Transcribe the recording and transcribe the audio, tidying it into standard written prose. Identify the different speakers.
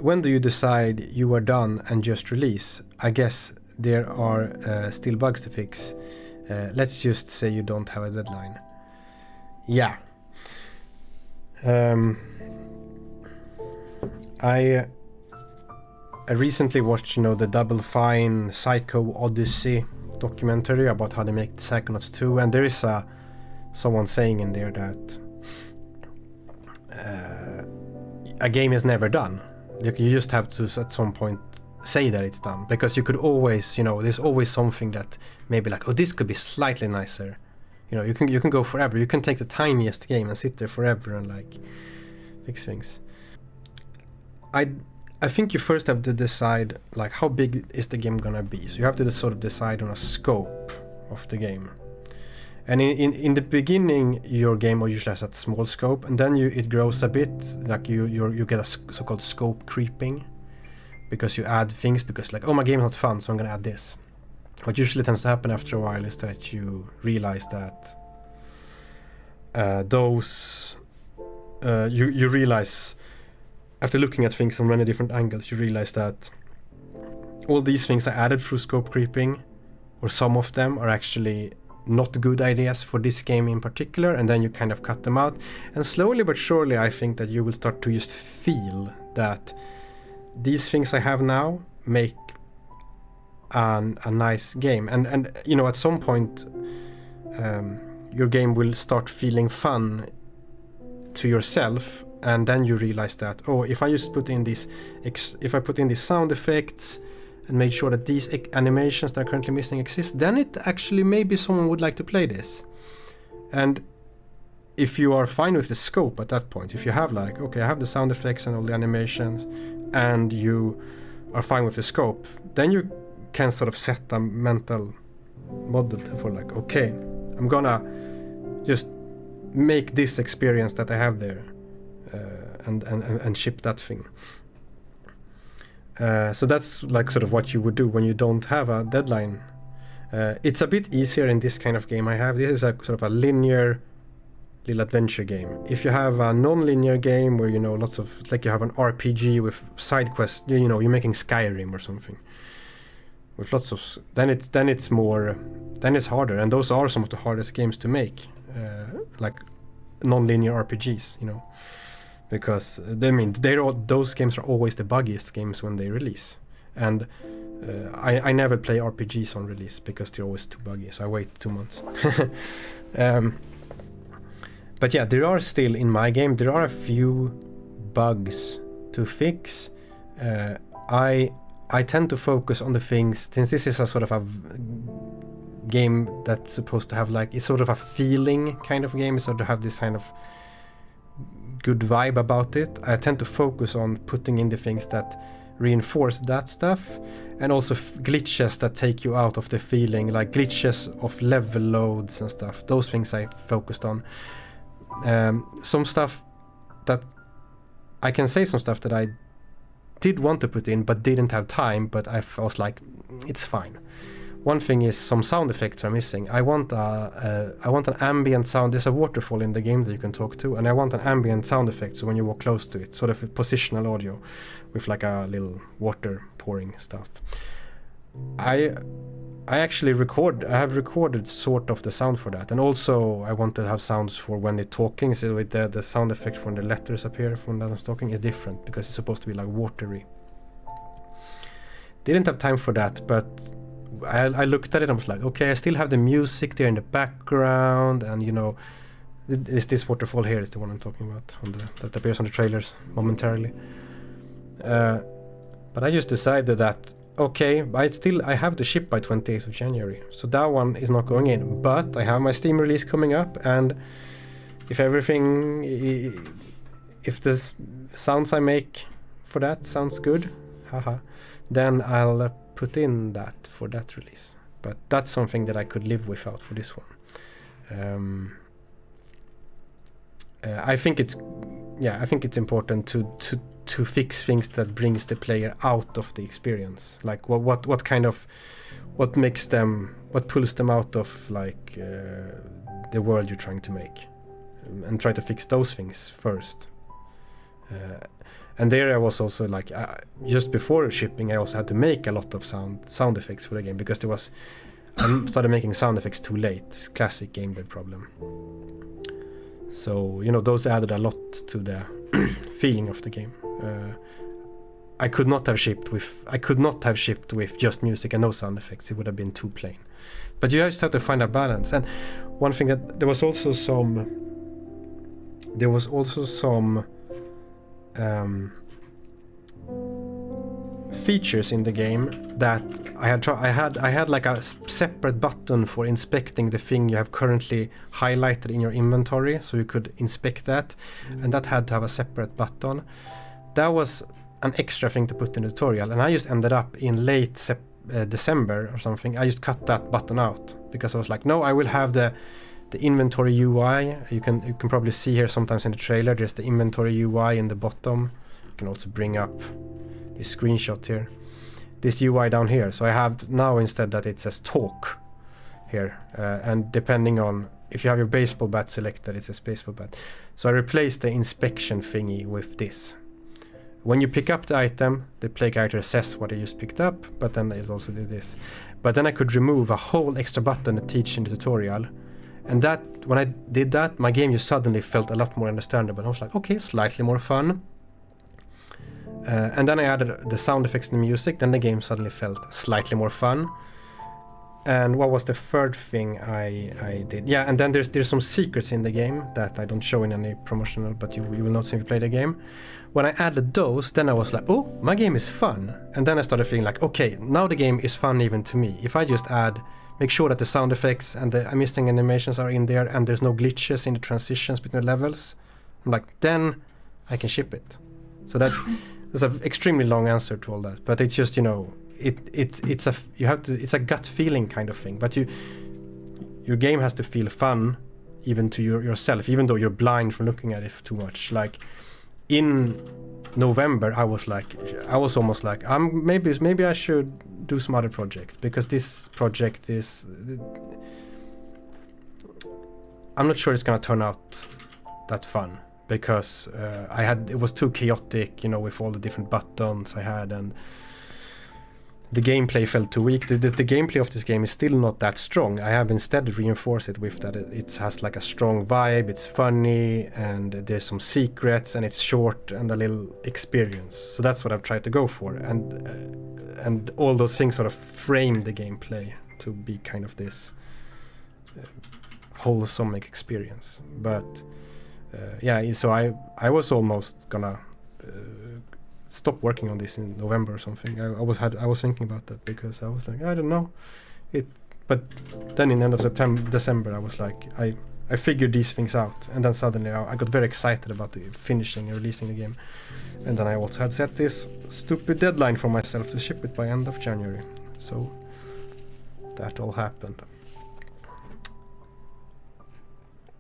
Speaker 1: when do you decide you are done and just release? I guess there are still bugs to fix. Let's just say you don't have a deadline. Yeah. I recently watched, the Double Fine Psycho Odyssey documentary about how they make Psychonauts 2, and there is someone saying in there that a game is never done. You just have to at some point say that it's done, because you could always, there's always something that maybe like, oh, this could be slightly nicer. You can go forever. You can take the tiniest game and sit there forever and like fix things. I think you first have to decide like how big is the game gonna be. So you have to sort of decide on a scope of the game. And in the beginning, your game usually has a small scope, and then it grows a bit. Like you get a so-called scope creeping, because you add things, because like, oh, my game's not fun, so I'm gonna add this. What usually tends to happen after a while is that you realize that you realize, after looking at things from many different angles, you realize that all these things I added through scope creeping, or some of them, are actually not good ideas for this game in particular, and then you kind of cut them out. And slowly but surely, I think that you will start to just feel that these things I have now make a nice game, and at some point your game will start feeling fun to yourself, and then you realize that, oh, if I just put in these sound effects and make sure that these animations that are currently missing exist, then it actually maybe someone would like to play this. And if you are fine with the scope at that point, if you have like, okay, I have the sound effects and all the animations, and you are fine with the scope, then you can sort of set a mental model for like, okay, I'm gonna just make this experience that I have there, and ship that thing. So that's like sort of what you would do when you don't have a deadline. It's a bit easier in this kind of game I have. This is a sort of a linear little adventure game. If you have a non-linear game where lots of, like, you have an RPG with side quests, you're making Skyrim or something with lots of, then it's harder, and those are some of the hardest games to make, like non-linear RPGs, because those games are always the buggiest games when they release, and I never play RPGs on release because they're always too buggy, so I wait 2 months. But yeah, there are still, in my game, there are a few bugs to fix. I tend to focus on the things, since this is a sort of a game that's supposed to have like, it's sort of a feeling kind of game, so to have this kind of good vibe about it. I tend to focus on putting in the things that reinforce that stuff, and also glitches that take you out of the feeling, like glitches of level loads and stuff. Those things I focused on. Some stuff that I can say, some stuff that I did want to put in but didn't have time, but I was like, it's fine. One thing is some sound effects are missing. I want an ambient sound. There's a waterfall in the game that you can talk to, and I want an ambient sound effect, so when you walk close to it, sort of a positional audio with like a little water pouring stuff. I have recorded sort of the sound for that, and also I want to have sounds for when they're talking, so with the sound effect when the letters appear when they're talking is different, because it's supposed to be like watery. Didn't have time for that, but I looked at it and was like, okay, I still have the music there in the background, and is this waterfall here is the one I'm talking about, that appears on the trailers momentarily. But I just decided that, okay, I have the ship by 28th of January, so that one is not going in, but I have my Steam release coming up, and if the sounds I make for that sounds good, then I'll put in that for that release. But that's something that I could live without for this one. I think it's important to fix things that brings the player out of the experience. Like what pulls them out of like the world you're trying to make, and try to fix those things first. And there I was also like, just before shipping, I also had to make a lot of sound effects for the game, because I started making sound effects too late. Classic game dev problem. So, you know, those added a lot to the feeling of the game. I could not have shipped with just music and no sound effects. It would have been too plain. But you just have to find a balance. And one thing that there was also some features in the game that I had like a separate button for inspecting the thing you have currently highlighted in your inventory, so you could inspect that, and that had to have a separate button. That was an extra thing to put in the tutorial, and I just ended up in late December or something. I just cut that button out because I was like, no, I will have the inventory UI. You can probably see here sometimes in the trailer, there's the inventory UI in the bottom. You can also bring up this screenshot here, this UI down here. So I have now, instead, that it says talk here, and depending on if you have your baseball bat selected, it says baseball bat. So I replaced the inspection thingy with this. When you pick up the item, the play character assess what I just picked up, but then it also did this. But then I could remove a whole extra button to teach in the tutorial. And that, when I did that, my game just suddenly felt a lot more understandable. I was like, okay, slightly more fun. And then I added the sound effects and the music, then the game suddenly felt slightly more fun. And what was the third thing I did? Yeah, and then there's some secrets in the game that I don't show in any promotional, but you will notice if you play the game. When I added those, then I was like, oh, my game is fun. And then I started feeling like, okay, now the game is fun even to me. If I just make sure that the sound effects and the missing animations are in there, and there's no glitches in the transitions between the levels, I'm like, then I can ship it. So that's an extremely long answer to all that, but it's just, you know, it's a gut feeling kind of thing. But your game has to feel fun even to yourself, even though you're blind from looking at it too much. Like in November, I was almost like, maybe I should do some other project, because this project is, I'm not sure it's gonna turn out that fun, because it was too chaotic, you know, with all the different buttons I had, and the gameplay felt too weak. The gameplay of this game is still not that strong. I have instead reinforced it with that it has like a strong vibe, it's funny, and there's some secrets, and it's short and a little experience. So that's what I've tried to go for, and all those things sort of frame the gameplay to be kind of this wholesome experience. But yeah, so I was almost gonna stop working on this in November or something. I was thinking about that, because I was like, I don't know it. But then in the end of December, I was like, I figured these things out, and then suddenly I got very excited about finishing and releasing the game. And then I also had set this stupid deadline for myself to ship it by end of January. So that all happened.